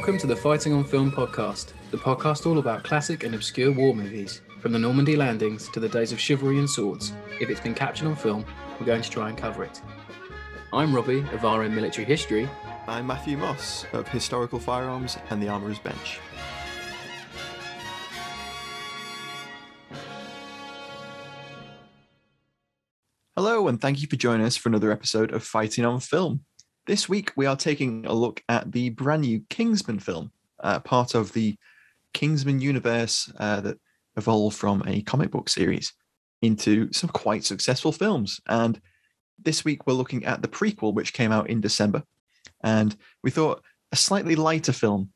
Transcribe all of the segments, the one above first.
Welcome to the Fighting on Film podcast, the podcast all about classic and obscure war movies, from the Normandy landings to the days of chivalry and swords. If it's been captured on film, we're going to try and cover it. I'm Robbie of RM Military History. I'm Matthew Moss of Historical Firearms and the Armourer's Bench. Hello, and thank you for joining us for another episode of Fighting on Film. This week, we are taking a look at the brand new Kingsman film, part of the Kingsman universe that evolved from a comic book series into some quite successful films. And this week, we're looking at the prequel, which came out in December. And we thought a slightly lighter film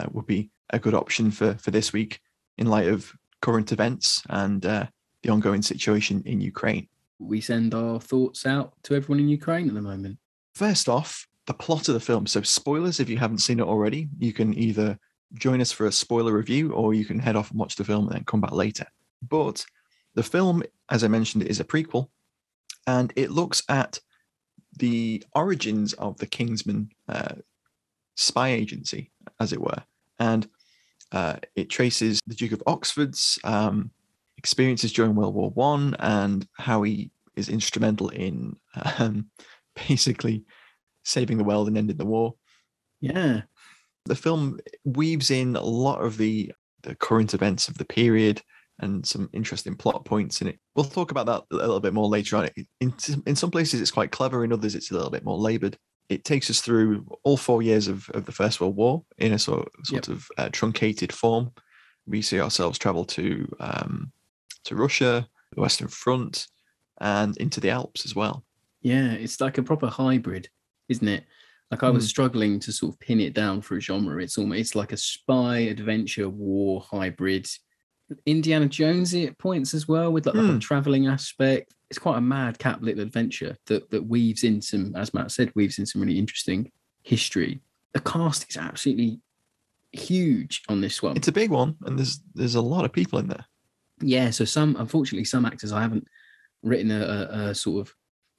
would be a good option for this week in light of current events and the ongoing situation in Ukraine. We send our thoughts out to everyone in Ukraine at the moment. First off, the plot of the film. So spoilers, if you haven't seen it already, you can either join us for a spoiler review or you can head off and watch the film and then come back later. But the film, as I mentioned, is a prequel, and it looks at the origins of the Kingsman spy agency, as it were. And it traces the Duke of Oxford's experiences during World War I and how he is instrumental in basically saving the world and ending the war. Yeah. The film weaves in a lot of the current events of the period and some interesting plot points in it. We'll talk about that a little bit more later on. In some places, it's quite clever. In others, it's a little bit more laboured. It takes us through all 4 years of the First World War in a sort of truncated form. We see ourselves travel to Russia, the Western Front, and into the Alps as well. Yeah, it's like a proper hybrid, isn't it? Like I was struggling to sort of pin it down for a genre. It's like a spy, adventure, war hybrid. Indiana Jonesy at points as well, with like the whole traveling aspect. It's quite a madcap little adventure that weaves in some, as Matt said, weaves in some really interesting history. The cast is absolutely huge on this one. It's a big one, and there's a lot of people in there. Yeah, so unfortunately, some actors I haven't written a sort of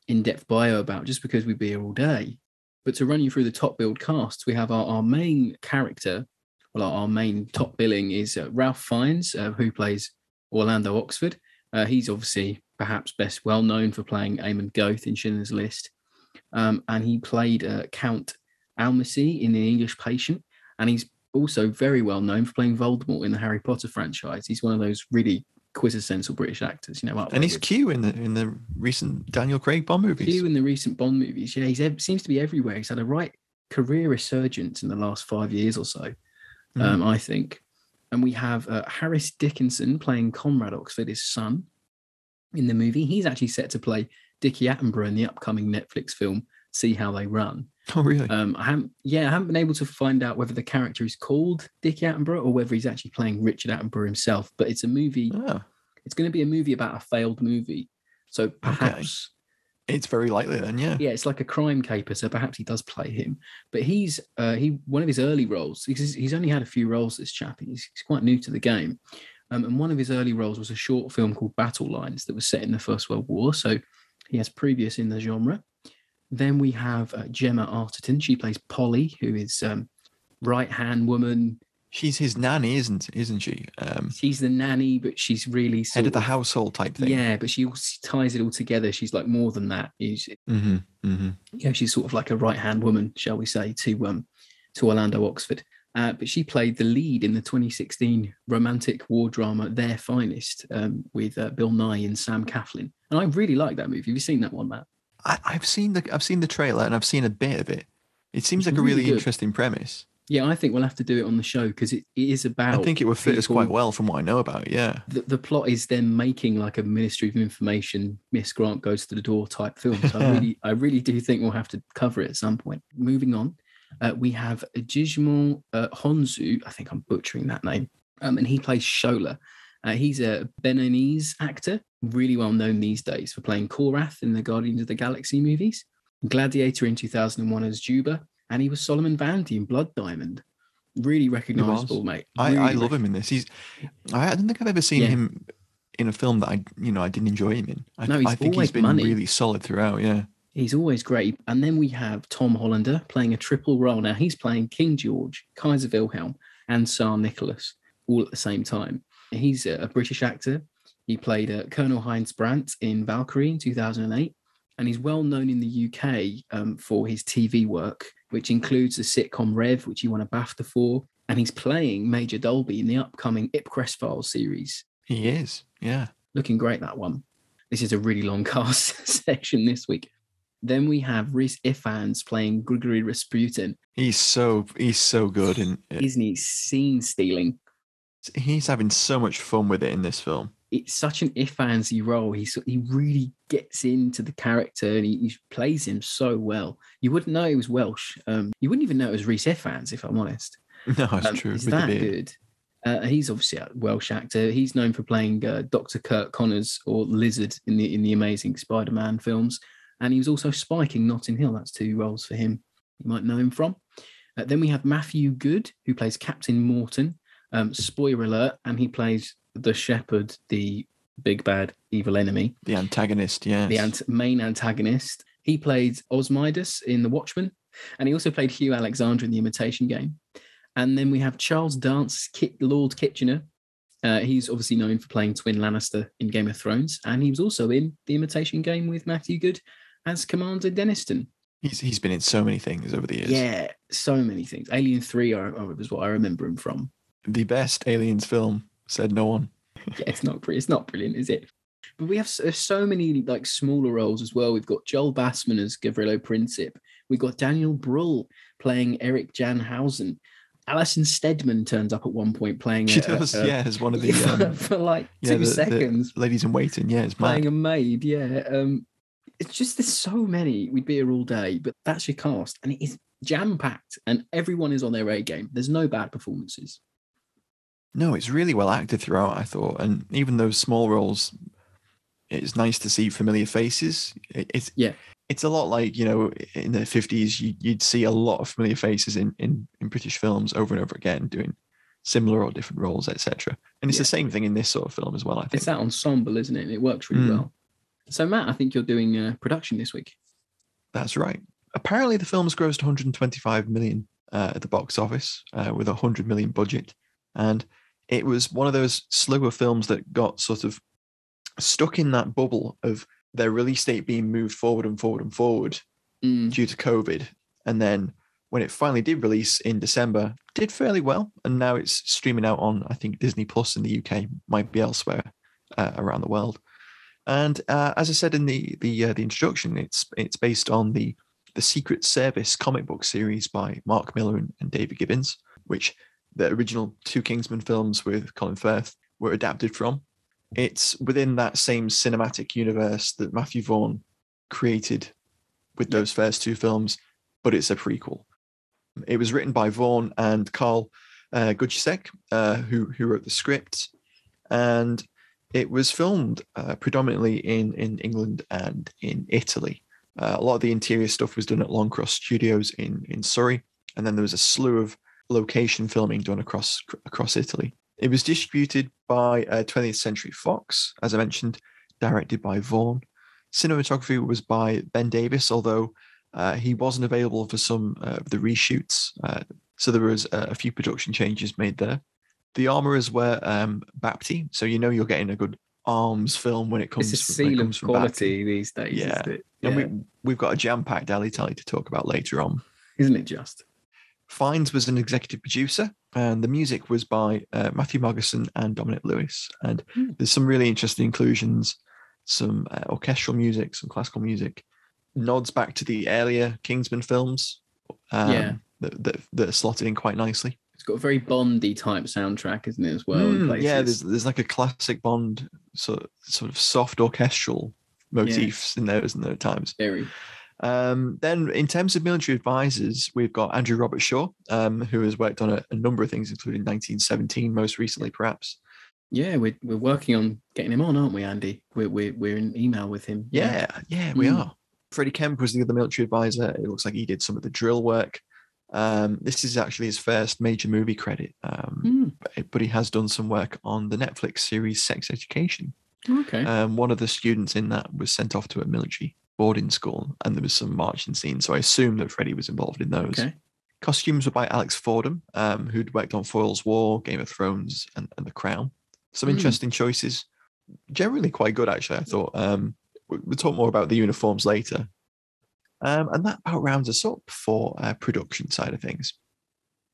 in-depth bio about just because we'd be here all day. But to run you through the top billed cast, we have our main character. Well, our main top billing is Ralph Fiennes, who plays Orlando Oxford. He's obviously perhaps best well known for playing Eamon Goethe in Schindler's List. And he played Count Almacy in The English Patient. And he's also very well known for playing Voldemort in the Harry Potter franchise. He's one of those really quintessential British actors, and he's Q in the recent Daniel Craig Bond movies. Q in the recent Bond movies. Yeah, he seems to be everywhere. He's had a right career resurgence in the last 5 years or so, I think. And we have Harris Dickinson playing Conrad Oxford, his son, in the movie. He's actually set to play Dickie Attenborough in the upcoming Netflix film See How They Run. Oh, really? I haven't been able to find out whether the character is called Dickie Attenborough or whether he's actually playing Richard Attenborough himself. But it's a movie. Oh. It's going to be a movie about a failed movie. So perhaps it's very likely then, yeah. Yeah, it's like a crime caper. So perhaps he does play him. But he's one of his early roles. He's only had a few roles, this chap. He's quite new to the game. And one of his early roles was a short film called Battle Lines that was set in the First World War. So he has previous in the genre. Then we have Gemma Arterton. She plays Polly, who is right-hand woman. She's his nanny, isn't she? She's the nanny, but she's really head of the household type thing. Yeah, but she also ties it all together. She's like more than that. Yeah, she's sort of like a right-hand woman, shall we say, to Orlando Oxford. But she played the lead in the 2016 romantic war drama Their Finest with Bill Nighy and Sam Claflin. And I really like that movie. Have you seen that one, Matt? I've seen the trailer and I've seen a bit of it. It seems like a really interesting premise. Yeah, I think we'll have to do it on the show because it is about. I think it would fit us quite well from what I know about it. Yeah, the plot is them making like a Ministry of Information, Miss Grant goes to the door type film. So I really do think we'll have to cover it at some point. Moving on, we have Djimon Hounsou. I think I'm butchering that name, and he plays Shola. He's a Beninese actor, really well known these days for playing Korath in the Guardians of the Galaxy movies, Gladiator in 2001 as Juba, and he was Solomon Vandy in Blood Diamond. Really recognisable, mate. Really I love him in this. I don't think I've ever seen him in a film that I didn't enjoy him in. I think he's been really solid throughout. Yeah. He's always great. And then we have Tom Hollander playing a triple role. Now he's playing King George, Kaiser Wilhelm, and Tsar Nicholas all at the same time. He's a British actor. He played Colonel Heinz Brandt in Valkyrie in 2008. And he's well known in the UK for his TV work, which includes the sitcom Rev, which he won a BAFTA for. And he's playing Major Dolby in the upcoming Ipcress Files series. He is, yeah. Looking great, that one. This is a really long cast section this week. Then we have Rhys Ifans playing Grigory Rasputin. He's so good. Isn't he? Scene stealing. He's having so much fun with it in this film. It's such an Ifansy role. He really gets into the character and he plays him so well. You wouldn't know he was Welsh. You wouldn't even know it was Rhys Ifans, if I'm honest. No, it's true. He's that good. He's obviously a Welsh actor. He's known for playing Dr. Kirk Connors or Lizard in the Amazing Spider-Man films. And he was also Spike in Notting Hill. That's 2 roles for him. You might know him from. Then we have Matthew Goode, who plays Captain Morton. Spoiler alert, and he plays the Shepherd, the big bad evil enemy. The antagonist, yes. The main antagonist. He played Osmidas in The Watchmen, and he also played Hugh Alexander in The Imitation Game. And then we have Charles Dance, Lord Kitchener. He's obviously known for playing Twin Lannister in Game of Thrones, and he was also in The Imitation Game with Matthew Goode as Commander Denniston. He's been in so many things over the years. Yeah, so many things. Alien 3 was what I remember him from. The best Aliens film, said no one. Yeah, it's not brilliant, is it? But we have so many like smaller roles as well. We've got Joel Bassman as Gavrilo Princip. We've got Daniel Brühl playing Eric Janhausen. Alison Steadman turns up at one point playing. She does, as one of the for like 2 seconds. The ladies in waiting, it's playing mad. a maid. It's just there's so many. We'd be here all day, but that's your cast, and it is jam packed, and everyone is on their A game. There's no bad performances. No, it's really well acted throughout, I thought, and even those small roles, it's nice to see familiar faces. It's a lot like, in the 50s, you'd see a lot of familiar faces in British films over and over again doing similar or different roles, etc. And it's the same thing in this sort of film as well, I think. It's that ensemble, isn't it? And it works really well. So, Matt, I think you're doing production this week. That's right. Apparently, the film's grossed 125 million at the box office with a 100 million budget. And it was one of those slower films that got sort of stuck in that bubble of their release date being moved forward and forward and forward due to COVID. And then when it finally did release in December, did fairly well. And now it's streaming out on, I think, Disney Plus in the UK, might be elsewhere around the world. And as I said in the introduction, it's based on the Secret Service comic book series by Mark Millar and David Gibbons, which the original 2 Kingsman films with Colin Firth were adapted from. It's within that same cinematic universe that Matthew Vaughn created with those first 2 films, but it's a prequel. It was written by Vaughn and Carl Gudjicek, who wrote the script, and it was filmed predominantly in England and in Italy. A lot of the interior stuff was done at Longcross Studios in Surrey, and then there was a slew of location filming done across Italy. It was distributed by 20th Century Fox, as I mentioned, directed by Vaughn. Cinematography was by Ben Davis, although he wasn't available for some of the reshoots, so there was a few production changes made there. The armourers were Bapti, so you're getting a good arms film when it comes. It's a seal of quality these days, isn't it? Yeah. And we've got a jam-packed alley tally to talk about later on. Isn't it just? Fiennes was an executive producer, and the music was by Matthew Mogerson and Dominic Lewis. And there's some really interesting inclusions, some orchestral music, some classical music, nods back to the earlier Kingsman films that are slotted in quite nicely. It's got a very Bondy type soundtrack, isn't it, as well? In places. Yeah, there's like a classic Bond sort of soft orchestral motifs in there, isn't there, at times? Very. Then in terms of military advisors, we've got Andrew Robert Shaw, who has worked on a number of things, including 1917, most recently, perhaps. Yeah, we're working on getting him on, aren't we, Andy? We're in email with him. Yeah, we are. Freddie Kemp was the other military advisor. It looks like he did some of the drill work. This is actually his first major movie credit, but he has done some work on the Netflix series Sex Education. Okay. One of the students in that was sent off to a military boarding school, and there was some marching scenes. So I assume that Freddie was involved in those. Okay. Costumes were by Alex Fordham, who'd worked on Foyle's War, Game of Thrones, and The Crown. Some interesting choices. Generally quite good, actually, I thought. We'll talk more about the uniforms later. And that about rounds us up for production side of things.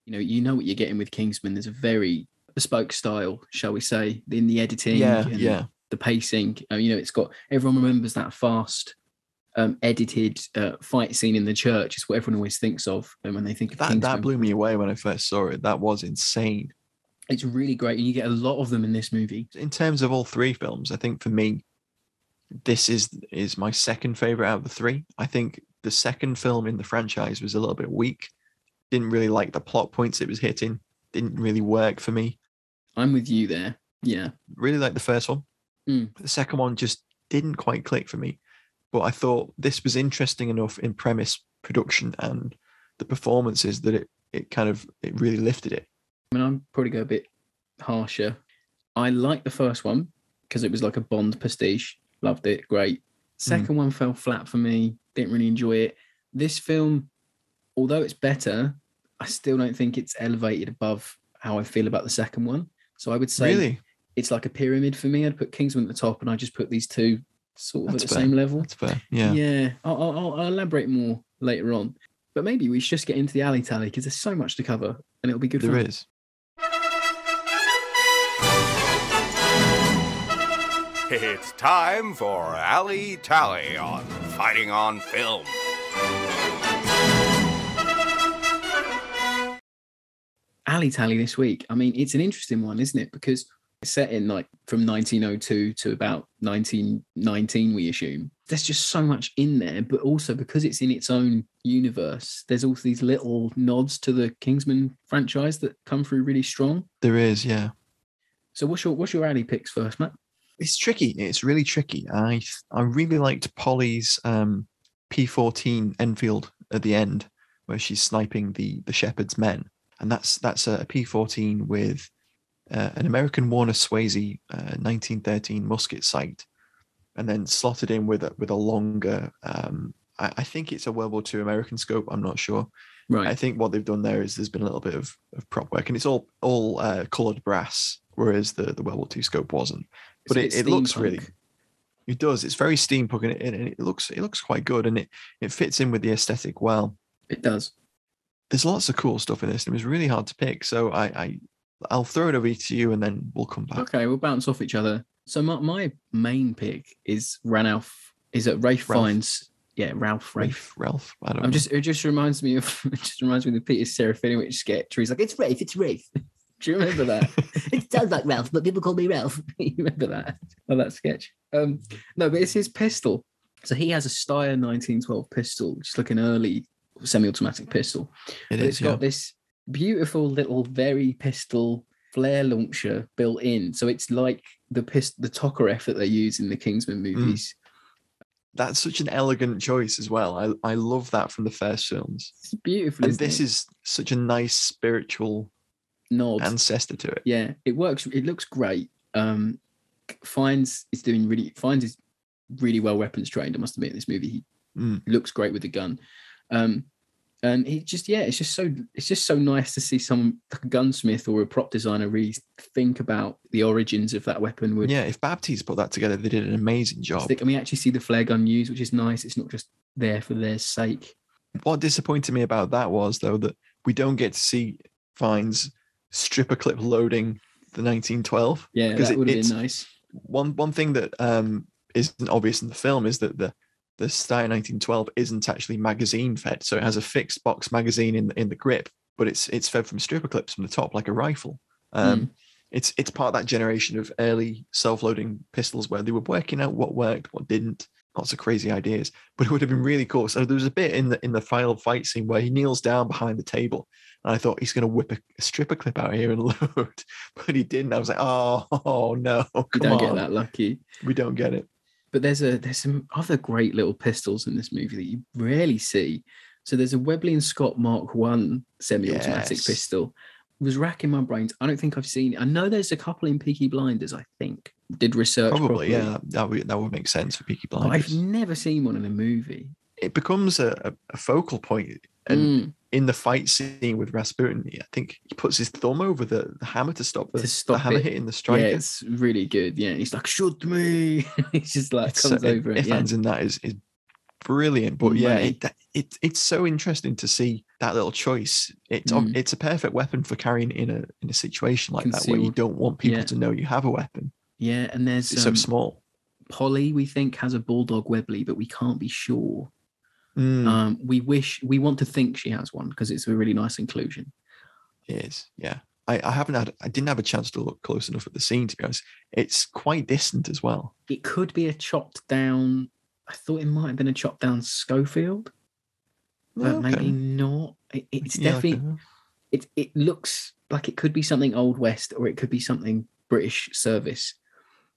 You know what you're getting with Kingsman. There's a very bespoke style, shall we say, in the editing and the pacing. It's got, everyone remembers that fast edited fight scene in the church. It's what everyone always thinks of when they think of Kingsman. That blew me away when I first saw it. That was insane. It's really great, and you get a lot of them in this movie. In terms of all three films, I think for me, this is my second favorite out of the three. I think the second film in the franchise was a little bit weak. Didn't really like the plot points it was hitting. Didn't really work for me. I'm with you there. Yeah. Really liked the first one. The second one just didn't quite click for me. But I thought this was interesting enough in premise, production, and the performances that it really lifted it. I mean, I'm probably go a bit harsher. I liked the first one because it was like a Bond pastiche. Loved it. Great. Second one fell flat for me. Didn't really enjoy it. This film, although it's better, I still don't think it's elevated above how I feel about the second one. So I would say it's like a pyramid for me. I'd put Kingsman at the top, and I just put these two sort of at the same level. That's fair. Yeah. Yeah. I'll elaborate more later on. But maybe we should just get into the alley tally because there's so much to cover, and it'll be good fun. There is. It's time for Alley Tally on Fighting on Film. Alley Tally this week. I mean, it's an interesting one, isn't it? Because it's set in like from 1902 to about 1919, we assume. There's just so much in there, but also because it's in its own universe, there's also these little nods to the Kingsman franchise that come through really strong. There is, yeah. So what's your alley picks first, Matt? It's tricky. It's really tricky. I really liked Polly's P14 Enfield at the end, where she's sniping the shepherd's men, and that's a P14 with an American Warner Swayze 1913 musket sight, and then slotted in with a longer. I think it's a World War II American scope. I'm not sure. Right. I think what they've done there is there's been a little bit of prop work, and it's all coloured brass, whereas the World War II scope wasn't. But it looks really, it does. It's very steampunk, and it looks quite good, and it fits in with the aesthetic well. It does. There's lots of cool stuff in this. It was really hard to pick, so I'll throw it over to you, and then we'll come back. Okay, we'll bounce off each other. So my main pick is Ralph Fiennes. Yeah, Ralph. I don't know. It just reminds me of the Peter Serafinowicz sketch where he's like, it's Rafe. Do you remember that? It sounds like Ralph, but people call me Ralph. You remember that? Oh, that sketch. No, but it's his pistol. So he has a Steyr 1912 pistol, which is like an early semi-automatic pistol. It's got this beautiful little very pistol flare launcher built in. So it's like the Tokarev that they use in the Kingsman movies. That's such an elegant choice as well. I love that from the first films. It's beautiful. And this is such a nice spiritual nod ancestor to it. Yeah, it works. It looks great. Fiennes is really well weapons trained. I must admit, in this movie, he looks great with the gun. And it's just so nice to see someone like a gunsmith or a prop designer really think about the origins of that weapon. If Baptiste put that together, they did an amazing job. And we actually see the flare gun used, which is nice. It's not just there for their sake. What disappointed me about that was, though, that we don't get to see Fiennes stripper clip loading the 1912. Yeah, that would have been nice. One thing that isn't obvious in the film is that the Steyr 1912 isn't actually magazine fed, so it has a fixed box magazine in the grip, but it's fed from stripper clips from the top like a rifle. It's part of that generation of early self-loading pistols where they were working out what worked, what didn't. Lots of crazy ideas, but it would have been really cool. So there was a bit in the final fight scene where he kneels down behind the table, and I thought he's going to whip a stripper clip out here and load, but he didn't. I was like, oh no, we don't get that lucky. We don't get it. But there's some other great little pistols in this movie that you rarely see. So there's a Webley & Scott Mark I semi-automatic pistol. It was racking my brains. I don't think I've seen it. I know there's a couple in Peaky Blinders, I think. did research Probably, properly. yeah, that would make sense for Peaky But I've Blinders. never seen one in a movie. It becomes a focal point, and in the fight scene with Rasputin, I think he puts his thumb over the hammer to stop the hammer it. hitting the striker. Yeah, it's really good. Yeah, he's like, shoot me. He's just like comes over it. Ifans in that is brilliant. But Money. it's so interesting to see that little choice. It's a perfect weapon for carrying in a situation like that where you don't want people to know you have a weapon. Yeah, and there's it's so small. Polly, we think, has a bulldog Webley, but we can't be sure. We want to think she has one because it's a really nice inclusion. It is, yeah. I didn't have a chance to look close enough at the scene, to be honest. It's quite distant as well. It could be a chopped down. I thought it might have been a chopped down Schofield, but maybe not. It's definitely. It looks like it could be something Old West or it could be something British service.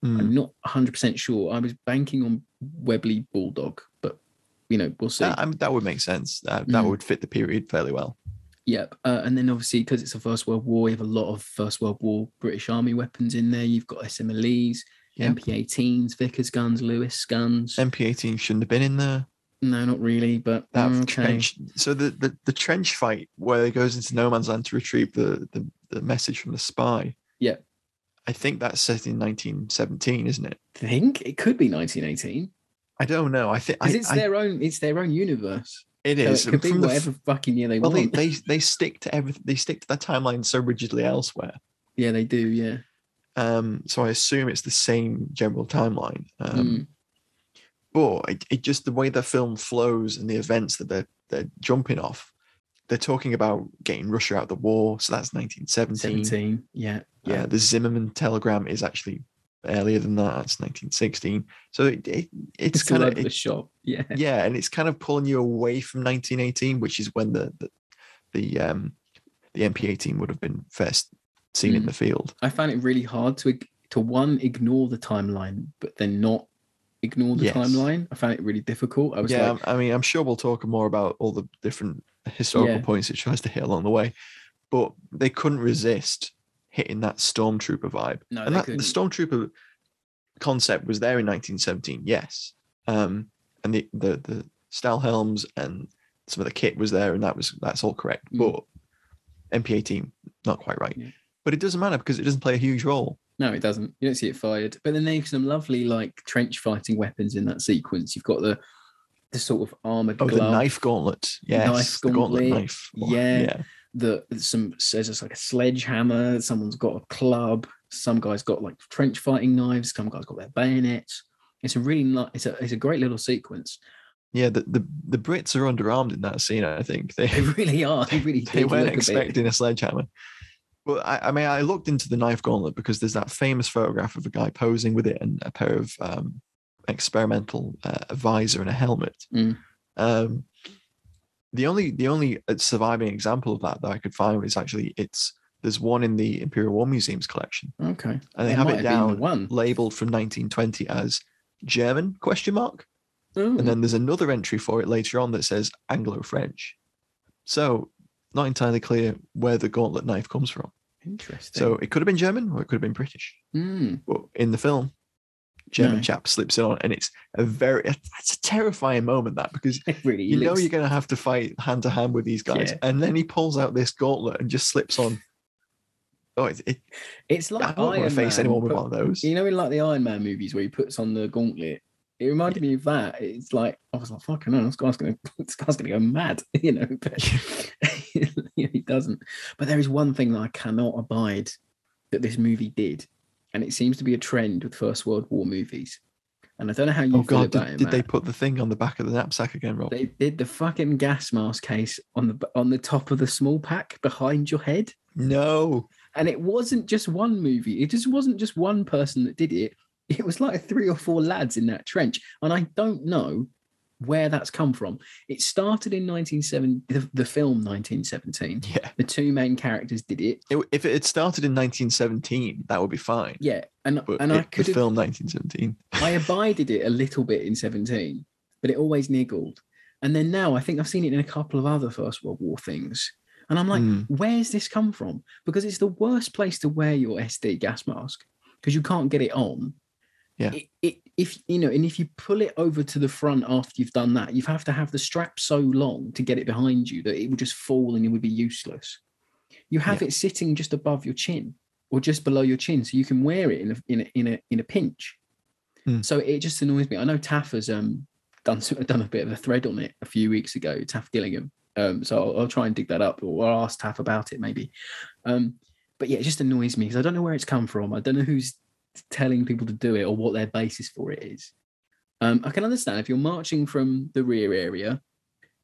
I'm not 100% sure. I was banking on Webley Bulldog, but we'll see. That would make sense. That would fit the period fairly well. Yep. And then obviously, because it's a First World War, you have a lot of First World War British Army weapons in there. You've got SMLEs, MP18s, Vickers guns, Lewis guns. MP18 shouldn't have been in there. No, not really, but trench. So the trench fight where it goes into no man's land to retrieve the message from the spy. Yeah. I think that's set in 1917, isn't it? I think it could be 1918. I don't know. I think it's their own universe. It is. So it could be whatever fucking year they want. Well, they stick to everything. They stick to that timeline so rigidly elsewhere. Yeah, they do. Yeah. So I assume it's the same general timeline. But it just the way the film flows and the events that they're jumping off. They're talking about getting Russia out of the war, so that's 1917. Yeah. The Zimmerman telegram is actually earlier than that. It's 1916. So it's kind of a shot. Yeah. Yeah, and it's kind of pulling you away from 1918, which is when the MP18 would have been first seen in the field. I found it really hard to ignore the timeline, but then not ignore the timeline. I found it really difficult. I was I'm sure we'll talk more about all the different historical points it tries to hit along the way, but they couldn't resist hitting that stormtrooper vibe. No, and the stormtrooper concept was there in 1917, yes. And the style helms and some of the kit was there, and that's all correct. But MP18, not quite right. Yeah. But it doesn't matter because it doesn't play a huge role. No, it doesn't. You don't see it fired. But then there's some lovely trench fighting weapons in that sequence. You've got the sort of armored glove. The knife gauntlet. Yes, the gauntlet knife. Yeah. Says it's like a sledgehammer. Someone's got a club. Some guy's got trench fighting knives. Some guy's got their bayonets. It's a really it's a great little sequence. Yeah, the Brits are underarmed in that scene. I think they really are. They weren't expecting a sledgehammer. Well, I looked into the knife gauntlet because there's that famous photograph of a guy posing with it and a pair of experimental visor and a helmet. The only surviving example of that I could find is actually there's one in the Imperial War Museum's collection. Okay, and they have it down labeled from 1920 as German ? And then there's another entry for it later on that says Anglo-French. So not entirely clear where the gauntlet knife comes from. Interesting. So it could have been German or it could have been British. But in the film, German chap slips it on, and it's a terrifying moment, that, because really, you're going to have to fight hand to hand with these guys, and then he pulls out this gauntlet and just slips on. Oh, it's like I don't want to face anyone with one of those. In the Iron Man movies where he puts on the gauntlet, it reminded me of that. It's like I was like, fucking hell, this guy's gonna go mad, but he doesn't. But there is one thing that I cannot abide that this movie did, and it seems to be a trend with First World War movies. And I don't know how you feel about it. Did they put the thing on the back of the knapsack again, Rob? They did the fucking gas mask case on the top of the small pack behind your head. No. And it wasn't just one movie. It just wasn't just one person that did it. It was like 3 or 4 lads in that trench. And I don't know where that's come from. It started in 1917, the film 1917. Yeah. The 2 main characters did it. If it had started in 1917, that would be fine. Yeah. I could have filmed 1917. I abided it a little bit in 17, but it always niggled. And then now I think I've seen it in a couple of other First World War things. And I'm like, where's this come from? Because it's the worst place to wear your SD gas mask. because you can't get it on. Yeah. If you pull it over to the front after you've done that, you have to have the strap so long to get it behind you that it would just fall and it would be useless. You have it sitting just above your chin or just below your chin, so you can wear it in a pinch. So it just annoys me. I know Taff has done a bit of a thread on it a few weeks ago, Taff Gillingham. So I'll try and dig that up, or I'll ask Taff about it maybe. But yeah, it just annoys me because I don't know where it's come from. I don't know who's telling people to do it or what their basis for it is. I can understand if you're marching from the rear area,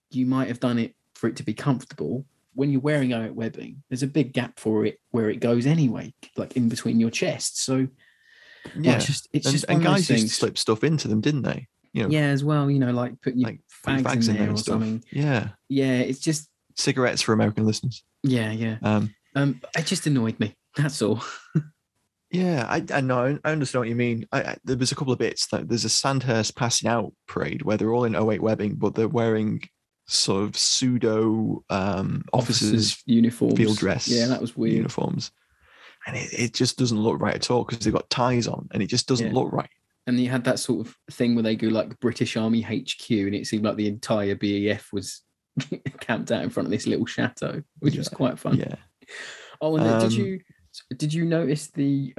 you might have done it for it to be comfortable. When you're wearing out webbing, there's a big gap for it where it goes anyway, like in between your chests. So yeah, it's just and guys things. used to slip stuff into them, didn't they? Yeah, as well. Like putting your fags in there or something. Yeah, it's just cigarettes for American listeners. Yeah. It just annoyed me. That's all. Yeah, I know. I understand what you mean. There was a couple of bits. There's a Sandhurst passing out parade where they're all in 08 webbing, but they're wearing sort of pseudo officers' uniforms, field dress. Yeah, that was weird. Uniforms, and it just doesn't look right at all because they've got ties on, and it just doesn't look right. And you had that sort of thing where they go like British Army HQ, and it seemed like the entire BEF was camped out in front of this little chateau, which was quite fun. Yeah. Oh, and did you notice the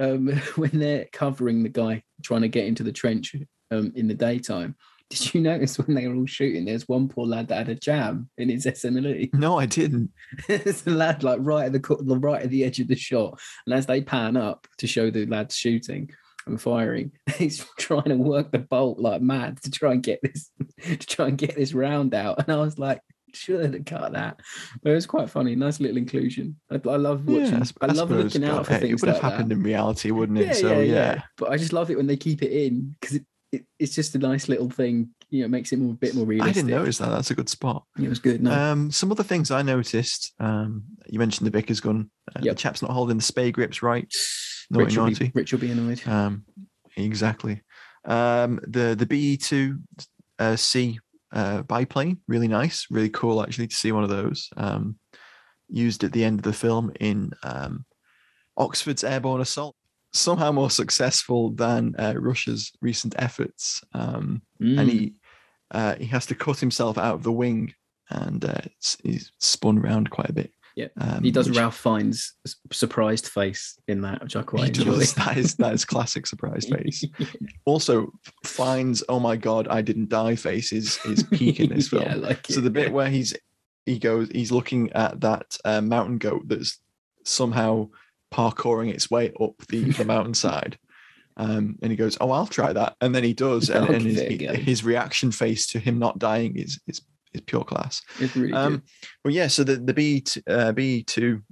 when they're covering the guy trying to get into the trench in the daytime? Did you notice when they were all shooting? There's one poor lad that had a jam in his SMLE. No, I didn't. There's a lad like right at the edge of the shot, and as they pan up to show the lads shooting and firing, he's trying to work the bolt like mad to try and get this round out. And I was like, should have cut that, but it was quite funny. Nice little inclusion. I love watching. I love looking out for things. It would have happened in reality, wouldn't it? Yeah. But I just love it when they keep it in because it's just a nice little thing. It makes it a bit more realistic. I didn't notice that. That's a good spot. It was good. No. Some other things I noticed. You mentioned the Vickers gun. The chap's not holding the spay grips right. Rich will be annoyed. Exactly. The BE-2 C biplane, really nice, really cool actually to see one of those used at the end of the film in Oxford's airborne assault, somehow more successful than Russia's recent efforts, and he has to cut himself out of the wing, and he's spun around quite a bit. Yeah, he does Ralph Fiennes' surprised face in that, which I quite enjoy. That is classic surprised face. Also, Fiennes' "Oh my God, I didn't die" face is peak in this film. Yeah, I like it. So the bit where he's looking at that mountain goat that's somehow parkouring its way up the mountainside, and he goes, "Oh, I'll try that," and then he does, and his reaction face to him not dying is pure class. It's really good. But yeah, so the B2C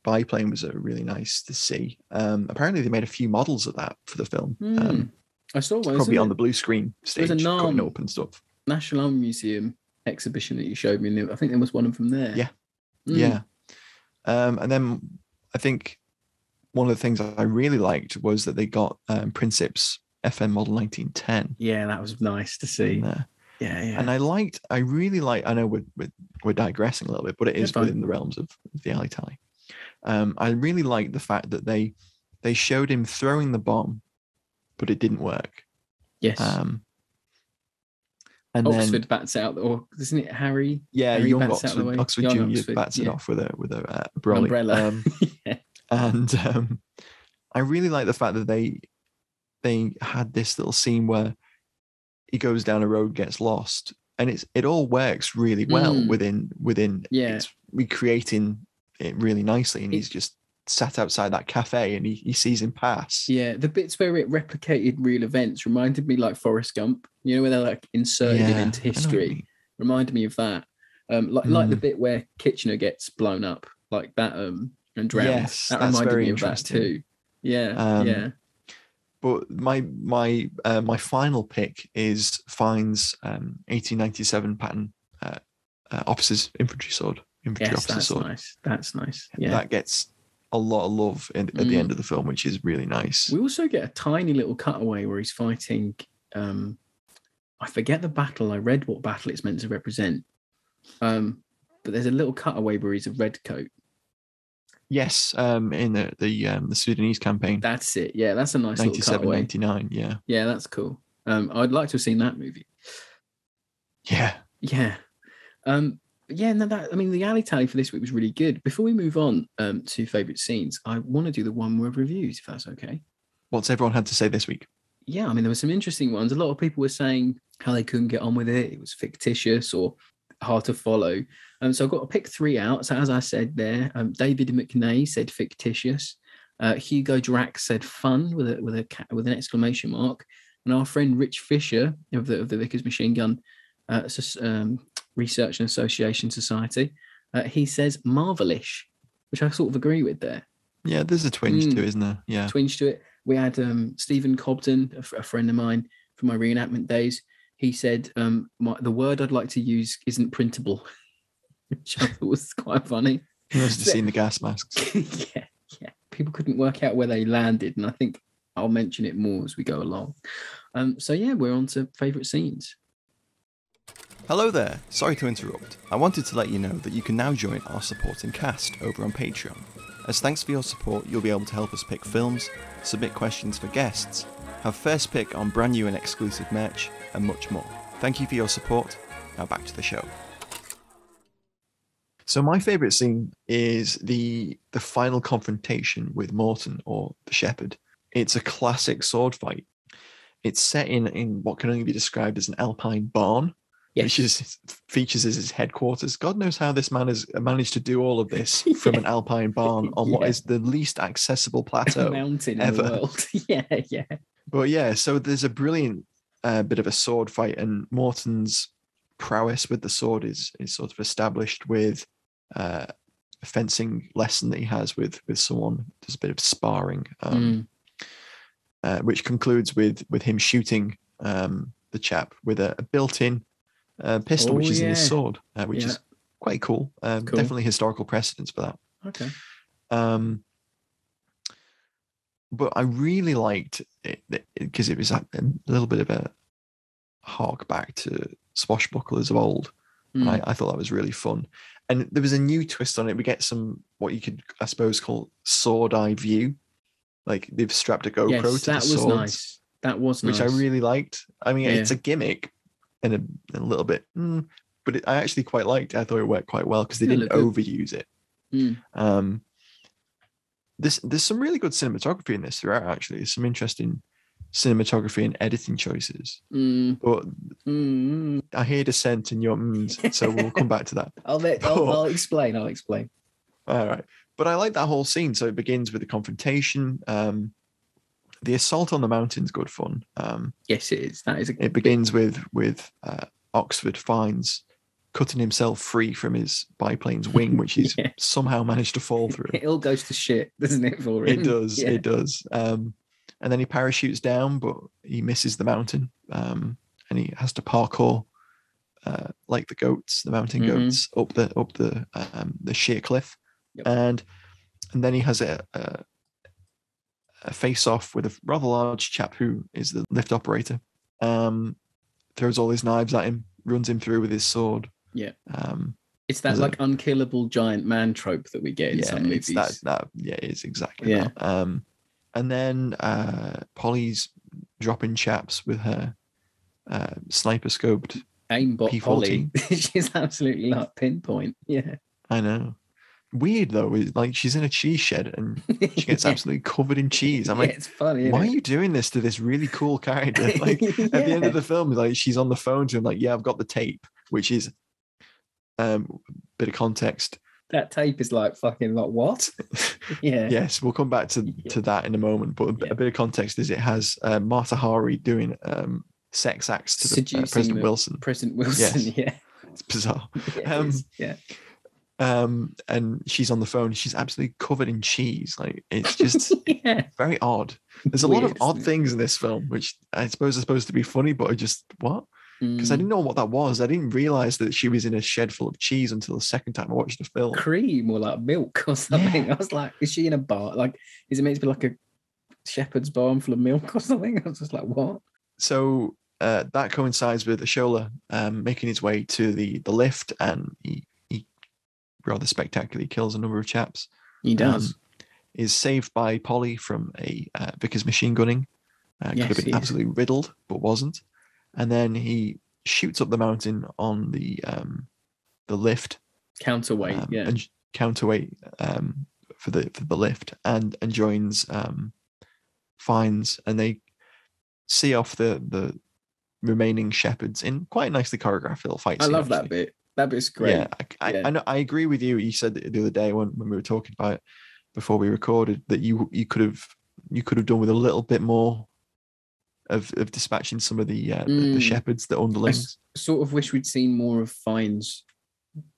biplane was really nice to see. Apparently they made a few models of that for the film. I saw one. Probably on the blue screen stage, cutting up and stuff. National Army Museum exhibition that you showed me. I think there was one of them there. Yeah. Yeah. And then I think one of the things I really liked was that they got Princip's FN model 1910. Yeah, that was nice to see. Yeah. And I really liked, I know we're digressing a little bit, but it is within the realms of the alley tally. I really liked the fact that they showed him throwing the bomb, but it didn't work. Yes. And Oxford then, bats out, or isn't it Harry? Yeah, Harry young bats Oxford Junior bats it off with a umbrella. And I really like the fact that they had this little scene where he goes down a road, gets lost, and it all works really well within it's recreating it really nicely, and he's just sat outside that cafe and he sees him pass. Yeah, the bits where it replicated real events reminded me like Forrest Gump, where they're like inserted it into history. Reminded me of that. Like the bit where Kitchener gets blown up like that and drowns. Yes, that reminded me of that too. Yeah. But my final pick is Fiennes' 1897 pattern officer's infantry sword. Nice. That's nice. Yeah, that gets a lot of love at the end of the film, which is really nice. We also get a tiny little cutaway where he's fighting. I forget the battle. I read what battle it's meant to represent. But there's a little cutaway where he's a red coat. Yes, in the Sudanese campaign. That's it. Yeah, that's a nice little 97, cutaway. 99, yeah. Yeah, that's cool. I'd like to have seen that movie. Yeah. Yeah. Yeah, no, the alley tally for this week was really good. Before we move on to favourite scenes, I want to do the one word reviews, if that's okay. What's everyone had to say this week? Yeah, there were some interesting ones. A lot of people were saying how they couldn't get on with it. It was fictitious or hard to follow. So I've got to pick 3 out. So as I said there, David McNay said fictitious. Hugo Drax said fun with an exclamation mark. And our friend Rich Fisher of the Vickers Machine Gun Research and Association Society, he says marvelish, which I sort of agree with there. Yeah, there's a twinge to it, isn't there? Yeah, twinge to it. We had Stephen Cobden, a friend of mine from my reenactment days. He said the word I'd like to use isn't printable, which I thought was quite funny. He must have seen the gas masks. Yeah. People couldn't work out where they landed, and I think I'll mention it more as we go along. So yeah, we're on to favourite scenes. Hello there, sorry to interrupt. I wanted to let you know that you can now join our supporting cast over on Patreon. As thanks for your support, you'll be able to help us pick films, submit questions for guests, have first pick on brand new and exclusive merch, and much more. Thank you for your support. Now back to the show. So my favourite scene is the final confrontation with Morton, or the Shepherd. It's a classic sword fight. It's set in what can only be described as an alpine barn, which features as his headquarters. God knows how this man has managed to do all of this from an alpine barn on what is the least accessible plateau mountain ever. In the world. Yeah. But yeah, so there's a brilliant bit of a sword fight, and Morton's prowess with the sword is sort of established with a fencing lesson that he has with someone. There's a bit of sparring, which concludes with him shooting the chap with a built-in pistol, which is in his sword, which is quite cool. Definitely historical precedence for that. Okay. But I really liked it because it was a little bit of a hark back to swashbucklers of old. And I thought that was really fun. And there was a new twist on it. We get some, what you could, I suppose, call sword eye view. Like they've strapped a GoPro to the swords. That was nice. That was nice. Which I really liked. I mean, it's a gimmick and a little bit, but I actually quite liked it. I thought it worked quite well because they didn't overuse it. There's some really good cinematography in this throughout, actually. There's some interesting cinematography and editing choices. But I hear dissent in your so we'll come back to that. I'll explain. All right. But I like that whole scene. So it begins with the confrontation. The assault on the mountain's good fun. Yes, it is. It begins with Oxford Fiennes cutting himself free from his biplane's wing, which he's somehow managed to fall through. It all goes to shit, doesn't it, for him? It does. It does. And then he parachutes down, but he misses the mountain, and he has to parkour like the mountain goats, up the sheer cliff, and then he has a face-off with a rather large chap who is the lift operator. Throws all his knives at him, runs him through with his sword. Yeah. It's that like unkillable giant man trope that we get in some movies. It's exactly that. And then Polly's dropping chaps with her sniper scoped aimbot P14. Polly. She's absolutely like pinpoint. Yeah. I know. Weird though, like she's in a cheese shed and she gets absolutely covered in cheese. I'm like, it's funny. Why are you doing this to this really cool character? Like at the end of the film, like she's on the phone to him, like, I've got the tape, which is bit of context. That tape is like fucking like what? Yeah. Yes, we'll come back to that in a moment. But a bit of context is it has Martha Hari doing sex acts to President Wilson. President Wilson, yes. It's bizarre. And she's on the phone. She's absolutely covered in cheese. Like it's just very odd. There's a lot of odd things in this film, which I suppose are supposed to be funny, but I just what? Because I didn't know what that was. I didn't realize that she was in a shed full of cheese until the second time I watched the film. Cream or like milk or something. Yeah. I was like, is she in a bar? Like, is it meant to be like a shepherd's barn full of milk or something? I was just like, what? So that coincides with Ashola making his way to the lift, and he rather spectacularly kills a number of chaps. He does. Is saved by Polly from a Vickers machine gunning. Could have been absolutely riddled, but wasn't. And then he shoots up the mountain on the lift. Counterweight, and counterweight for the lift, and joins Fiennes, and they see off the remaining shepherds in quite a nicely choreographed little fight scene. I love that bit. That bit's great. Yeah, I know. I agree with you. You said the other day when we were talking about it before we recorded that you could have done with a little bit more of dispatching some of the shepherds, the underlings. I sort of wish we'd seen more of Fiennes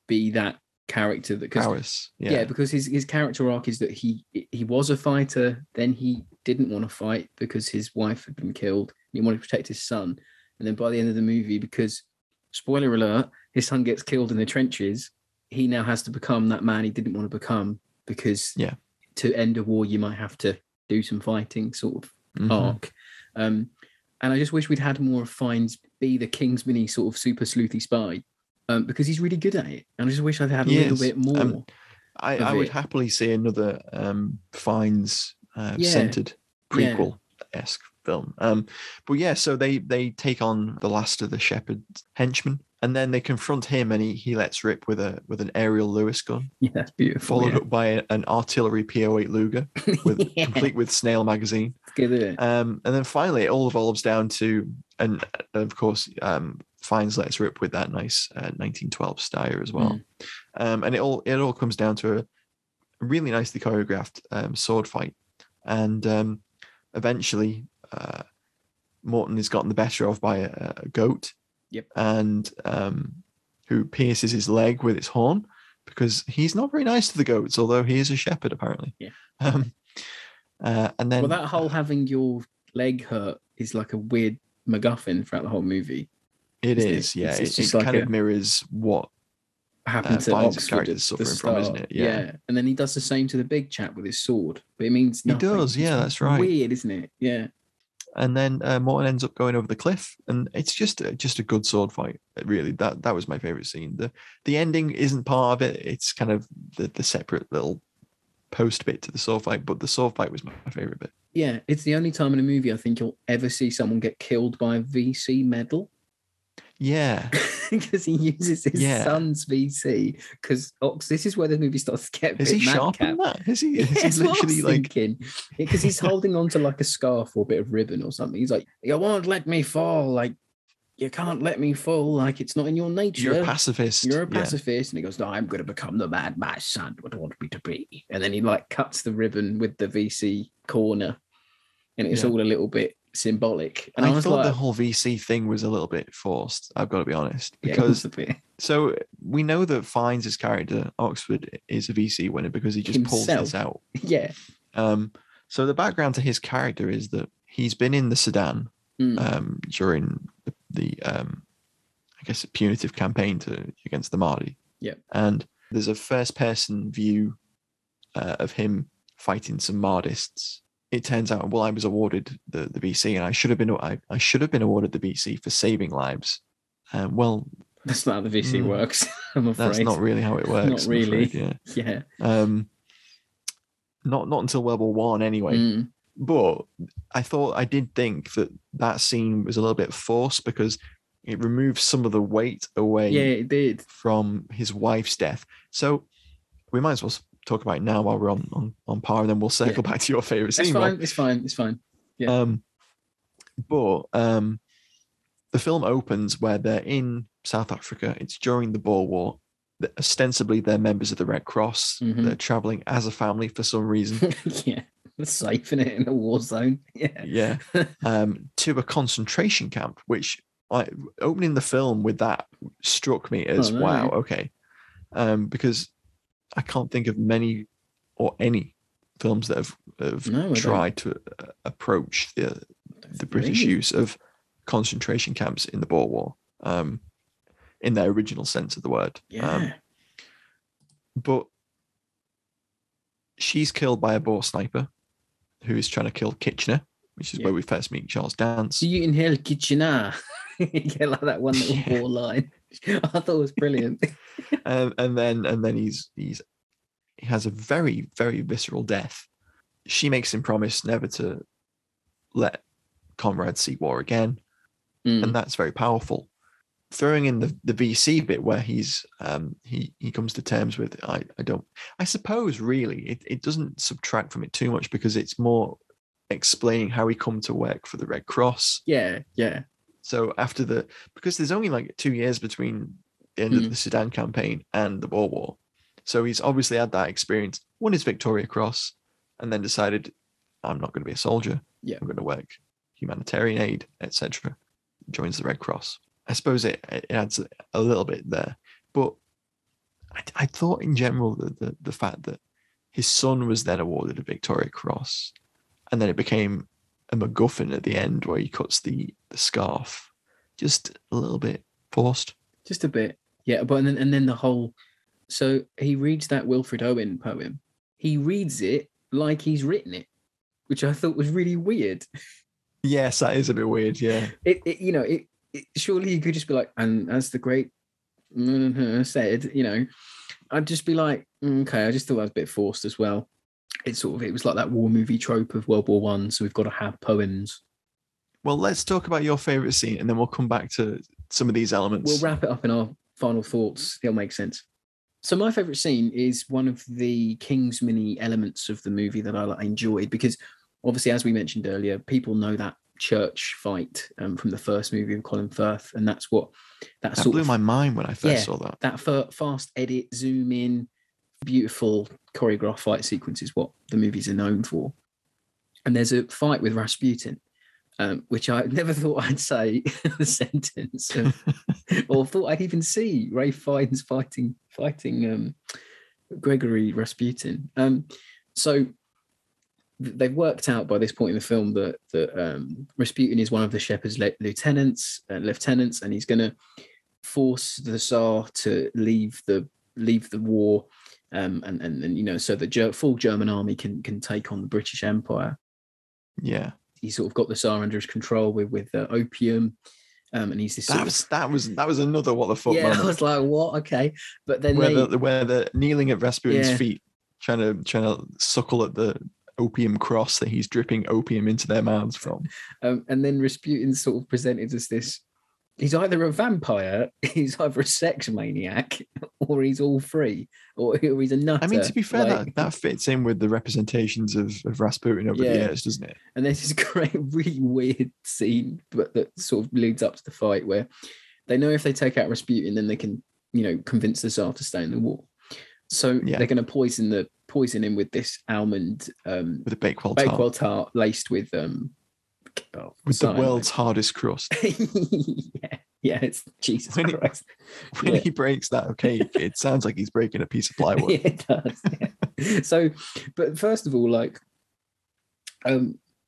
be that character because his character arc is that he was a fighter, then he didn't want to fight because his wife had been killed. He wanted to protect his son, and then by the end of the movie, because spoiler alert, his son gets killed in the trenches, he now has to become that man he didn't want to become, because to end a war you might have to do some fighting sort of arc. And I just wish we'd had more of Fiennes be the Kingsman-y sort of super sleuthy spy, because he's really good at it. And I just wish I'd had a little bit more. I would happily see another Fiennes centered prequel-esque film. So they take on the last of the shepherd henchmen, and then they confront him, and he lets rip with an aerial Lewis gun. Yeah, that's beautiful. Followed up by an artillery P08 Luger, complete with snail magazine. Good, isn't it? And then finally, it all evolves down to, and of course, Fiennes lets rip with that nice 1912 Steyr as well. And it all comes down to a really nicely choreographed sword fight, and eventually Morton is gotten the better of by a goat. Yep. And who pierces his leg with its horn, because he's not very nice to the goats, although he is a shepherd apparently. Yeah. And then that whole having your leg hurt is like a weird MacGuffin throughout the whole movie. It is. It kind of mirrors what happened to Fiennes' Oxford character is suffering from, isn't it? Yeah. And then he does the same to the big chap with his sword, but it means nothing. He does, that's right. Weird, isn't it? Yeah. And then Morton ends up going over the cliff, and it's just a good sword fight. Really, that was my favorite scene. The ending isn't part of it; it's kind of the separate little post bit to the sword fight. But the sword fight was my favorite bit. Yeah, it's the only time in a movie I think you'll ever see someone get killed by a VC medal. Yeah, because he uses his son's VC. Because this is where the movie starts to get a bit Is he madcap. sharp on that? Is he literally like? Because he's holding on to like a scarf or a bit of ribbon or something. He's like, "You won't let me fall. Like, you can't let me fall. Like, it's not in your nature. You're a pacifist. You're a pacifist." And he goes, "No, I'm going to become the man my son would want me to be." And then he like cuts the ribbon with the VC corner, and it's all a little bit symbolic. And I thought the whole VC thing was a little bit forced, I've got to be honest, because so we know that Fiennes' character Oxford is a VC winner because he just pulls this out. Yeah. So the background to his character is that he's been in the Sudan during the I guess a punitive campaign against the Mahdi. Yeah. And there's a first person view of him fighting some Mahdists. It turns out, I was awarded the VC, and I should have been awarded the VC for saving lives. That's not how the VC works. I'm afraid that's not really how it works. Not really. Afraid, yeah. Not until World War One, anyway. But I did think that scene was a little bit forced because it removes some of the weight away. Yeah, it did, from his wife's death. So we might as well talk about it now while we're on par, and then we'll circle back to your favorite scene. It's fine. Yeah. But the film opens where they're in South Africa. It's during the Boer War. Ostensibly, they're members of the Red Cross. They're traveling as a family for some reason. Yeah, it's safe in it in a war zone. Yeah. To a concentration camp, which opening the film with that struck me as wow. Okay, because I can't think of many or any films that have tried to approach the British use of concentration camps in the Boer War, in their original sense of the word. Yeah. But she's killed by a Boer sniper who is trying to kill Kitchener, which is where we first meet Charles Dance. Do you inhale Kitchener? Yeah, like that one little Boer line. I thought it was brilliant. and then he's he has a very, very visceral death. She makes him promise never to let comrades see war again. And that's very powerful. Throwing in the VC bit where he's he comes to terms with I suppose really it doesn't subtract from it too much, because it's more explaining how he come to work for the Red Cross. Yeah. So because there's only like 2 years between the end of the Sudan campaign and the Boer War. So he's obviously had that experience, won his Victoria Cross, and then decided, I'm not going to be a soldier. Yeah. I'm going to work humanitarian aid, etc. Joins the Red Cross. I suppose it adds a little bit there. But I thought in general that the fact that his son was then awarded a Victoria Cross, and then it became a MacGuffin at the end where he cuts the scarf, just a little bit forced. Just a bit. Yeah, but and then the whole... So he reads that Wilfred Owen poem. He reads it like he's written it, which I thought was really weird. Yes, that is a bit weird, yeah. It surely you could just be like, and as the great said, I'd just be like, okay, I just thought that was a bit forced as well. It was like that war movie trope of World War One, so we've got to have poems. Well, let's talk about your favourite scene, and then we'll come back to some of these elements. We'll wrap it up in our final thoughts. It'll make sense. So my favourite scene is one of the Kingsman-y elements of the movie that I enjoyed, because obviously, as we mentioned earlier, people know that church fight from the first movie of Colin Firth, and that blew my mind when I first saw that. That fast edit, zoom in, beautiful choreographed fight sequence is what the movies are known for. And there's a fight with Rasputin, which I never thought I'd say the sentence, or thought I'd even see Ralph Fiennes fighting Gregory Rasputin. So they've worked out by this point in the film that Rasputin is one of the Shepherd's lieutenants, and he's going to force the Tsar to leave the war, and so the full German army can take on the British Empire. Yeah, he sort of got the Tsar under his control with opium, and he's this. That was another what the fuck. Yeah, moment. I was like, what? Okay, but then where they're kneeling at Rasputin's feet, trying to suckle at the opium cross that he's dripping opium into their mouths from. And then Rasputin's sort of presented as this, he's either a vampire, he's either a sex maniac, or he's all three, or he's a nutter. I mean, to be fair, that fits in with the representations of Rasputin over the years, doesn't it? And there's this great, really weird scene but that sort of leads up to the fight where they know if they take out Rasputin, then they can, convince the Tsar to stay in the war. So they're going to poison him with this almond, with a Bakewell tart laced with the world's hardest crust. yeah, it's Jesus Christ. When he breaks that cake, it sounds like he's breaking a piece of plywood. Yeah, it does. Yeah. So, but first of all,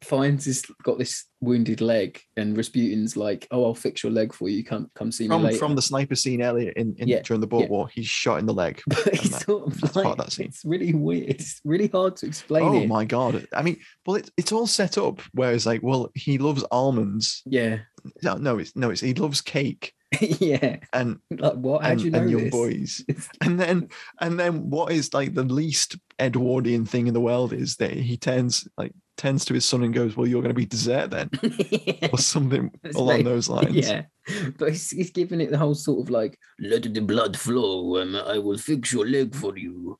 Fiennes has got this wounded leg, and Rasputin's like, "Oh, I'll fix your leg for you. Come see me later." From the sniper scene earlier during the Boer War, he's shot in the leg. That's part of that scene. It's really weird. It's really hard to explain. Oh my god! I mean, well, it's all set up. Whereas, he loves almonds. Yeah. No, it's he loves cake. Yeah. And what? How'd you know and young this? boys. and then what is the least Edwardian thing in the world is that he turns to his son and goes, "Well, you're going to be dessert then," or something along those lines. Yeah, but he's giving it the whole sort of let the blood flow, and I will fix your leg for you.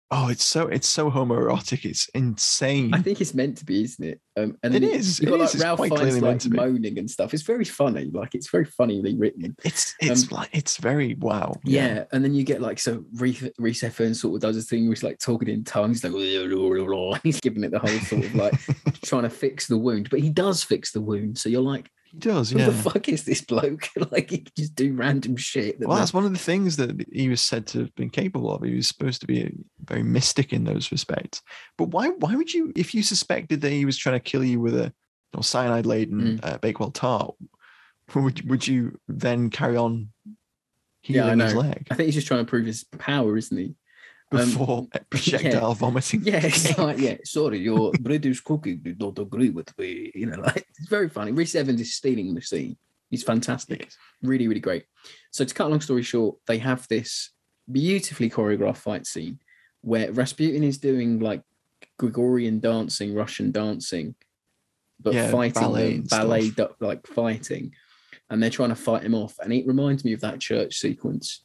Oh, it's so homoerotic. It's insane. I think it's meant to be, isn't it? And it is. You've got Ralph Fiennes moaning and stuff. It's very funny. It's very funnily written. It's very wow. Yeah. And then you get Rhys Ifans sort of does his thing where he's talking in tongues. He's giving it the whole sort of trying to fix the wound, but he does fix the wound. So you're like, he does, who the fuck is this bloke? He can just do random shit. That's one of the things that he was said to have been capable of. He was supposed to be very mystic in those respects. But why would you, if you suspected that he was trying to kill you with a cyanide-laden Bakewell tart, would you then carry on healing his leg? I think he's just trying to prove his power, isn't he? Before projectile vomiting. Yeah, it's sorry, your British cooking did not agree with me. It's very funny. Rhys Ifans is stealing the scene. He's fantastic. Yes. Really, really great. So to cut a long story short, they have this beautifully choreographed fight scene where Rasputin is doing like Gregorian dancing, Russian dancing, but fighting ballet like fighting, and they're trying to fight him off. And it reminds me of that church sequence.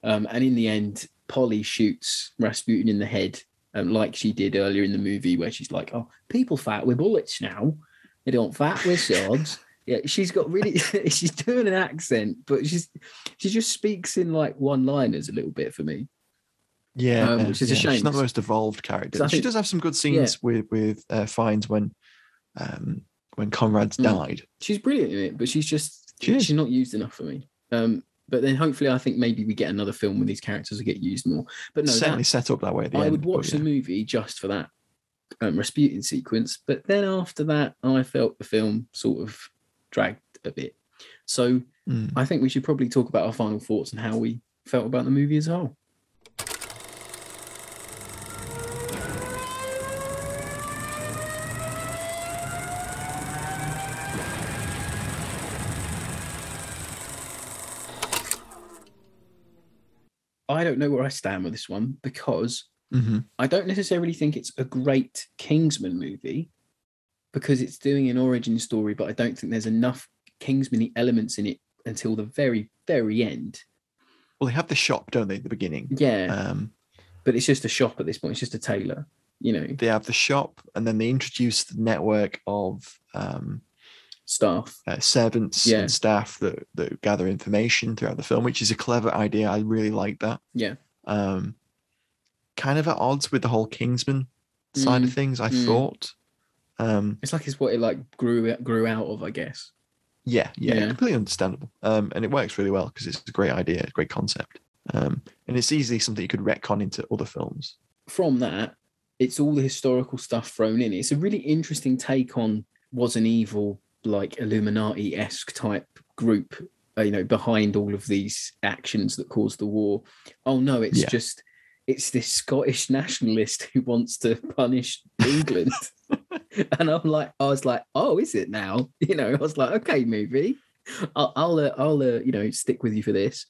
And in the end, Polly shoots Rasputin in the head, like she did earlier in the movie, where she's like, "Oh, people fight with bullets now. They don't fight with swords." Yeah, she's got really, she's doing an accent, but she just speaks in like one-liners a little bit for me. Yeah, which is a shame. She's not the most evolved character. She does have some good scenes with Fiennes when Conrad's died. She's brilliant in it, but she's not used enough for me. But then hopefully I think maybe we get another film where these characters will get used more. But no, certainly set up that way at the end. I would watch the movie just for that Rasputin sequence, but then after that I felt the film sort of dragged a bit. So I think we should probably talk about our final thoughts and how we felt about the movie as a whole. I don't know where I stand with this one because I don't necessarily think it's a great Kingsman movie because it's doing an origin story, but I don't think there's enough Kingsman-y elements in it until the very, very end. Well, they have the shop, don't they, at the beginning? Yeah. But it's just a shop at this point. It's just a tailor, you know. They have the shop, and then they introduce the network of staff, servants and staff that gather information throughout the film, which is a clever idea. I really like that. Yeah. Kind of at odds with the whole Kingsman side of things, I thought. It's like it's what it like grew out of, I guess. Yeah, completely understandable. And it works really well because it's a great idea, a great concept. And it's easily something you could retcon into other films. From that, it's all the historical stuff thrown in. It's a really interesting take on was an evil, like Illuminati-esque type group, behind all of these actions that caused the war. Oh no, it's this Scottish nationalist who wants to punish England. And I was like, oh, is it now? I was like, okay, movie, I'll stick with you for this.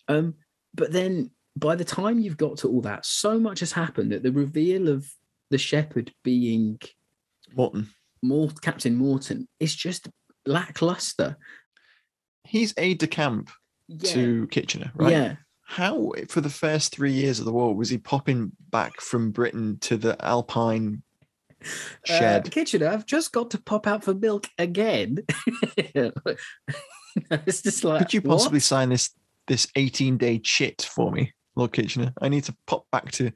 But then by the time you've got to all that, so much has happened that the reveal of the shepherd being Captain Morton is just lackluster. He's aide-de-camp to Kitchener, right? Yeah. How, for the first 3 years of the war, was he popping back from Britain to the Alpine shed? Kitchener, I've just got to pop out for milk again. It's just like, could you possibly sign this 18-day chit for me, Lord Kitchener? I need to pop back to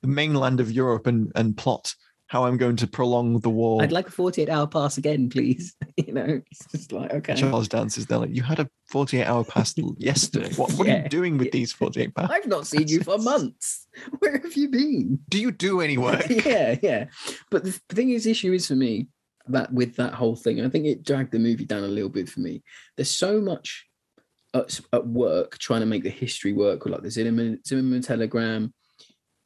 the mainland of Europe and plot how I'm going to prolong the war. I'd like a 48-hour pass again, please. It's just like, okay. Charles dances. They're like, you had a 48-hour pass yesterday. What are you doing with these 48 passes? I've not seen you for months. Where have you been? Do you do any work? Yeah. But the thing is, issue is for me that with that whole thing, I think it dragged the movie down a little bit for me. There's so much at work trying to make the history work, like the Zimmerman telegram,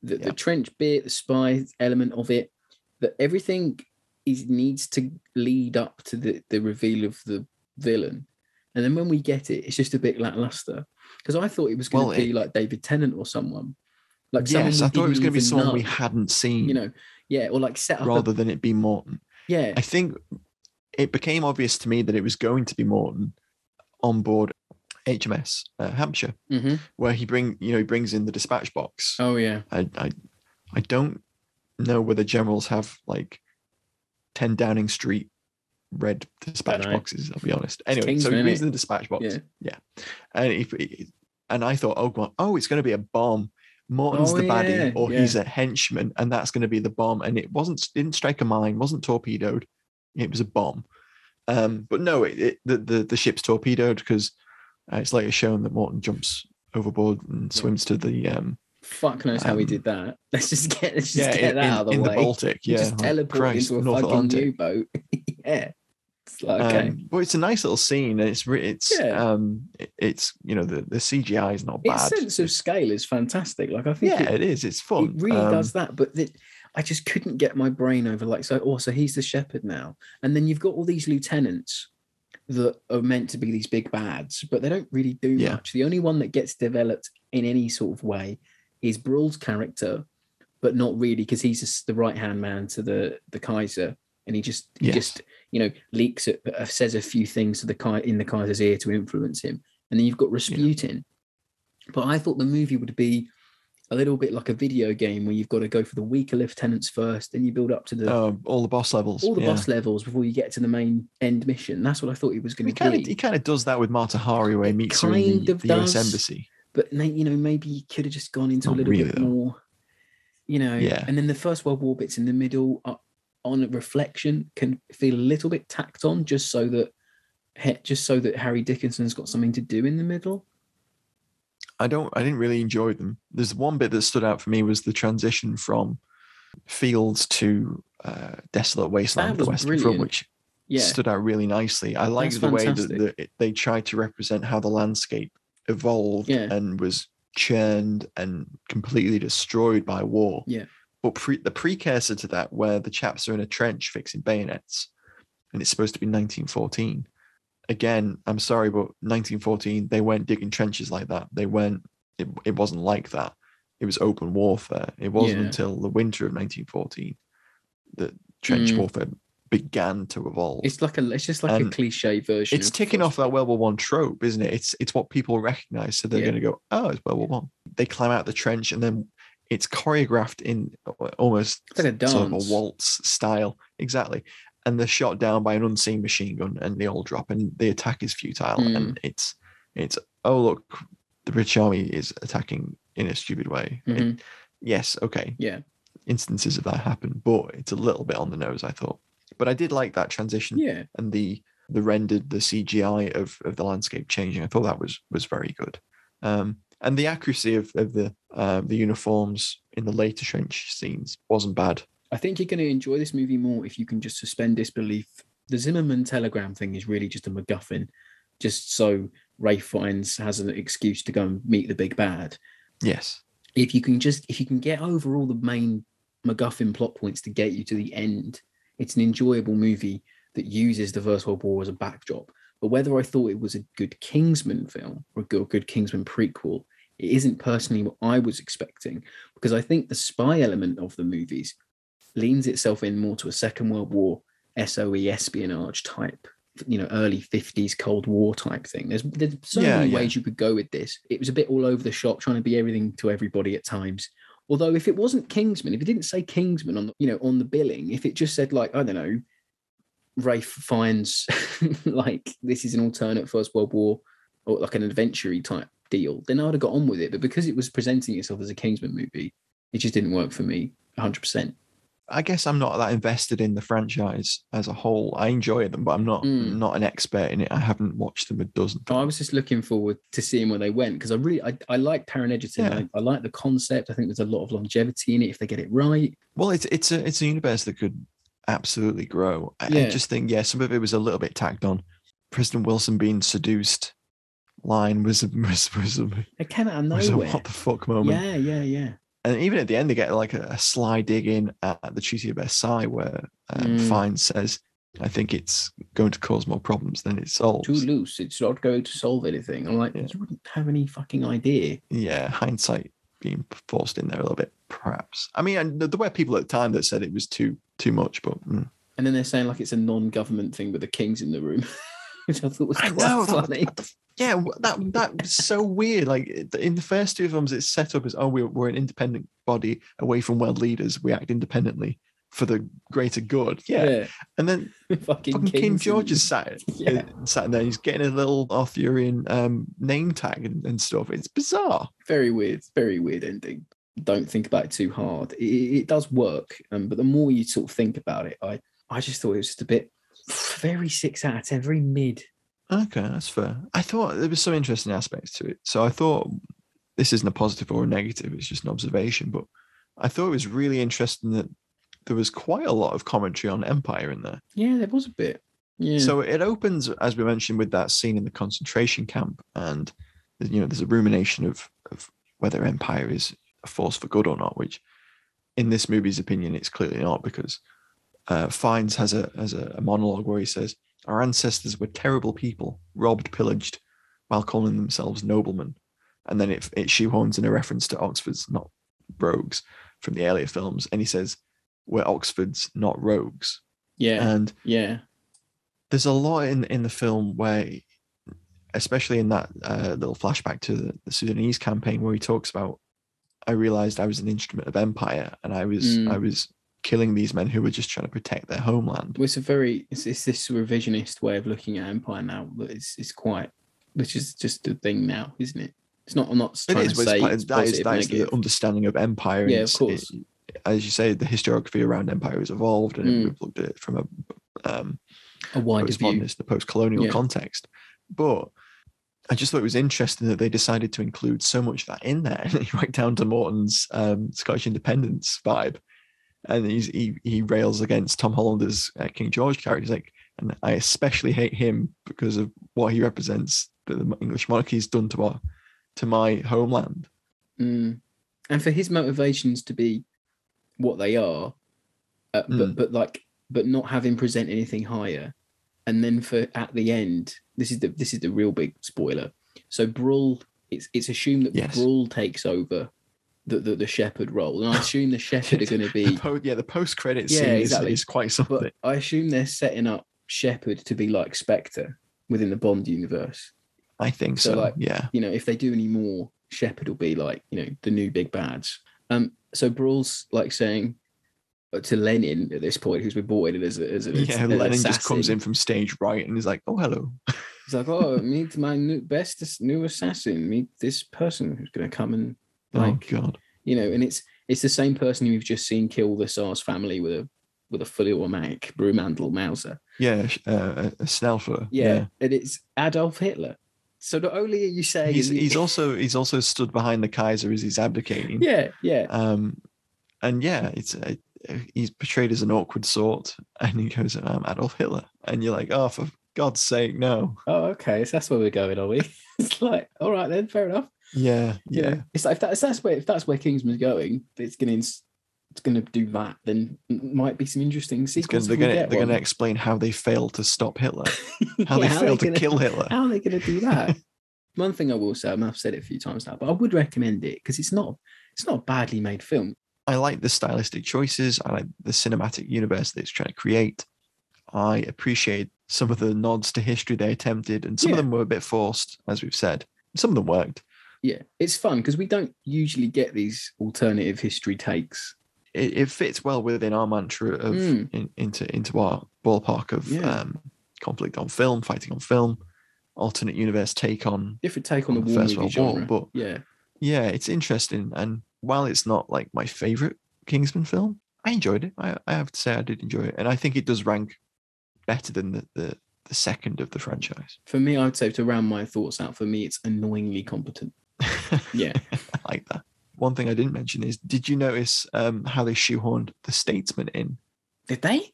the trench bit, the spy element of it, that everything needs to lead up to the reveal of the villain. And then when we get it, it's just a bit lackluster. Because I thought it was going to be like David Tennant or someone. Like yes, I thought it was going to be someone we hadn't seen. Or like set up rather than it be Morton. Yeah. I think it became obvious to me that it was going to be Morton on board HMS Hampshire, where he brings in the dispatch box. Oh yeah. I don't know whether generals have like 10 Downing Street red dispatch boxes, I'll be honest. Anyway, Kingsman, so he brings in the dispatch box. Yeah. And I thought, oh, it's going to be a bomb. Morton's the baddie, or he's a henchman, and that's going to be the bomb. And it didn't strike a mine, wasn't torpedoed. It was a bomb. But no, the ship's torpedoed because it's later shown that Morton jumps overboard and swims to the fuck knows how he did that. Let's just get that out of the way. In the Baltic, just teleport into a fucking Atlantic U-boat. Yeah. It's like, okay. But it's a nice little scene. It's the CGI is not bad. Its sense of scale is fantastic. Like I think it is. It's fun. It really does that. But I just couldn't get my brain over like so he's the shepherd now. And then you've got all these lieutenants that are meant to be these big bads, but they don't really do much. The only one that gets developed in any sort of way is Brühl's character, but not really, because he's just the right hand man to the Kaiser, and he just leaks it, says a few things to in the Kaiser's ear to influence him, and then you've got Rasputin. But I thought the movie would be a little bit like a video game where you've got to go for the weaker lieutenants first, then you build up to all the boss levels, boss levels before you get to the main end mission. That's what I thought it was going to be. He kind of does that with Mata Hari, where he meets her in the US embassy. But maybe you could have just gone into a little bit more, And then the First World War bits in the middle, on reflection, can feel a little bit tacked on, just so that Harry Dickinson's got something to do in the middle. I didn't really enjoy them. There's one bit that stood out for me was the transition from fields to desolate wasteland, the Western Front, which stood out really nicely. I liked the way that they tried to represent how the landscape evolved and was churned and completely destroyed by war. Yeah. But the precursor to that, where the chaps are in a trench fixing bayonets, and it's supposed to be 1914. Again, I'm sorry, but 1914, they weren't digging trenches like that. They weren't. It wasn't like that. It was open warfare. It wasn't until the winter of 1914 that trench warfare began to evolve. It's just like a cliche version. It's ticking off that World War One trope, isn't it? It's what people recognize, so they're going to go, oh, it's World War One. They climb out the trench, and then it's choreographed in almost like a dance, sort of a waltz style, exactly. And they're shot down by an unseen machine gun, and they all drop, and the attack is futile. And it's oh look, the British Army is attacking in a stupid way. Yes, okay, instances of that happen, but it's a little bit on the nose, I thought. But I did like that transition, and the rendered, the CGI of the landscape changing. I thought that was very good. And the accuracy of the uniforms in the later trench scenes wasn't bad. I think you're going to enjoy this movie more if you can just suspend disbelief. The Zimmerman telegram thing is really just a MacGuffin, just so Ralph Fiennes has an excuse to go and meet the big bad. Yes. If you can get over all the main MacGuffin plot points to get you to the end, it's an enjoyable movie that uses the First World War as a backdrop. But whether I thought it was a good Kingsman film or a good Kingsman prequel, it isn't personally what I was expecting, because I think the spy element of the movies leans itself in more to a Second World War SOE espionage type, early 50s Cold War type thing. There's so many ways you could go with this. It was a bit all over the shop, trying to be everything to everybody at times. Although if it wasn't Kingsman, if it didn't say Kingsman on the billing, if it just said, like, I don't know, Ralph Fiennes, like this is an alternate First World War or like an adventure-y type deal, then I would have got on with it. But because it was presenting itself as a Kingsman movie, it just didn't work for me 100%. I guess I'm not that invested in the franchise as a whole. I enjoy them, but I'm not an expert in it. I haven't watched them a dozen times. I was just looking forward to seeing where they went, because I like Taron Egerton. Yeah. I like the concept. I think there's a lot of longevity in it if they get it right. Well, it's a universe that could absolutely grow. I just think, some of it was a little bit tacked on. President Wilson being seduced line was a it came out of nowhere. What the fuck moment. Yeah. And even at the end, they get like a sly dig in at the Treaty of Versailles, where Fiennes says, I think it's going to cause more problems than it solves. Too loose. It's not going to solve anything. I'm like, you wouldn't have any fucking idea. Yeah, hindsight being forced in there a little bit, perhaps. I mean, there were people at the time that said it was too much, but... And then they're saying like it's a non-government thing with the kings in the room, which I thought was quite funny. That was so weird. Like in the first two films, it's set up as, we're an independent body away from world leaders. We act independently for the greater good. Yeah. And then fucking King George is sat there. He's getting a little Arthurian name tag and stuff. It's bizarre. Very weird ending. Don't think about it too hard. It does work, but the more you sort of think about it, I just thought it was just a bit very 6 out of 10, very mid. Okay, that's fair. I thought there was some interesting aspects to it. So I thought, this isn't a positive or a negative, it's just an observation, but I thought it was really interesting that there was quite a lot of commentary on Empire in there. Yeah, there was a bit. Yeah. So it opens, as we mentioned, with that scene in the concentration camp, and there's a rumination of whether Empire is a force for good or not, which in this movie's opinion, it's clearly not, because Fiennes has a monologue where he says, our ancestors were terrible people, robbed, pillaged, while calling themselves noblemen. And then it shoehorns in a reference to Oxford's not brogues. from the earlier films, and he says, "We're Oxfords, not rogues." Yeah. And yeah. there's a lot in the film where, especially in that little flashback to the Sudanese campaign, where he talks about, "I realized I was an instrument of empire, and I was killing these men who were just trying to protect their homeland." Well, it's this revisionist way of looking at empire now that it's quite, which is just a thing now, isn't it? It's not. I'm not trying to say it's positive, that is the negative. understanding of empire. Yeah, of course. As you say, the historiography around empire has evolved, and we've looked at it from a wider view, the post-colonial context. But I just thought it was interesting that they decided to include so much of that in there, right down to Morton's Scottish independence vibe. And he rails against Tom Hollander's King George character. He's like, and I especially hate him because of what he represents that the English monarchy's done to my homeland. And for his motivations to be what they are, but not having present anything higher, and then for at the end, this is the real big spoiler. So Brühl, it's assumed that Brühl takes over the shepherd role, and I assume the shepherd are going to be the post-credit scene is quite something. But I assume they're setting up shepherd to be like Spectre within the Bond universe. I think so. Like, yeah, if they do any more, shepherd will be like the new big bads. So Brühl's like saying to Lenin at this point, who's been brought in as Lenin assassin. just comes in from stage right and is like, "Oh, hello." He's like, "Oh, meet my new assassin. Meet this person who's going to come and like, oh god, and it's the same person who we've just seen kill the SARS family with a fully automatic Brühl Mauser. Yeah, a Snellfer. Yeah, and it's Adolf Hitler. So not only are you saying he's also stood behind the Kaiser as he's abdicating. Yeah. And it's he's portrayed as an awkward sort, and he goes, Adolf Hitler, and you're like, oh, for God's sake, no. Oh, okay, so that's where we're going, are we? It's like, all right then, fair enough. Yeah. It's like if that's where Kingsman's going, it's gonna do that. Then might be some interesting sequels. They're gonna explain how they failed to stop Hitler, how they failed to kill Hitler. How are they gonna do that? One thing I will say, I've said it a few times now, but I would recommend it because it's not a badly made film. I like the stylistic choices. I like the cinematic universe that it's trying to create. I appreciate some of the nods to history they attempted, and some of them were a bit forced, as we've said. Some of them worked. Yeah, it's fun because we don't usually get these alternative history takes. It fits well within our mantra of into our ballpark of conflict on film, fighting on film, alternate universe different take on the war First World War. But yeah, it's interesting. And while it's not like my favorite Kingsman film, I enjoyed it. I have to say I did enjoy it, and I think it does rank better than the second of the franchise. For me, I would say, to round my thoughts out, for me, it's annoyingly competent. Yeah, I like that. One thing I didn't mention is, did you notice how they shoehorned the statesman in? Did they?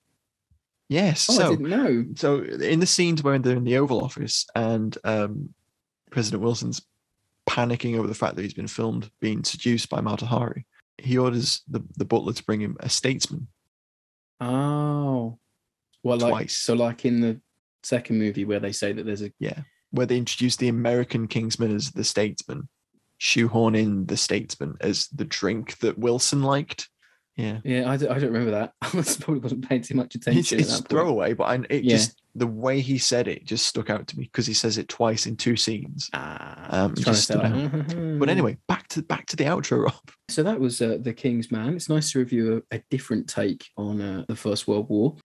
Yes. Oh, I didn't know. So in the scenes where they're in the Oval Office and President Wilson's panicking over the fact that he's been filmed being seduced by Mata Hari, he orders the butler to bring him a statesman. Oh. Well, twice. So like in the second movie where they say that there's where they introduce the American Kingsman as the statesman, shoehorn in the statesman as the drink that Wilson liked. Yeah, I don't remember that. I probably wasn't paying too much attention. It's throwaway, but just the way he said it just stuck out to me because he says it twice in two scenes. Just stood out. But anyway, back to the outro, Rob. So that was The Kingsman. It's nice to review a different take on the First World War.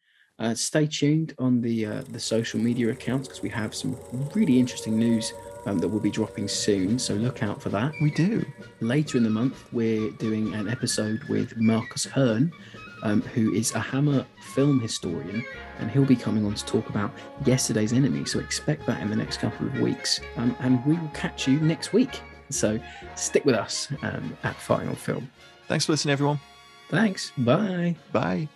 Stay tuned on the social media accounts because we have some really interesting news that will be dropping soon, so look out for that. We do. Later in the month, we're doing an episode with Marcus Hearn, who is a Hammer film historian, and he'll be coming on to talk about Yesterday's Enemy, so expect that in the next couple of weeks. And we will catch you next week. So stick with us at Fighting on Film. Thanks for listening, everyone. Thanks. Bye. Bye.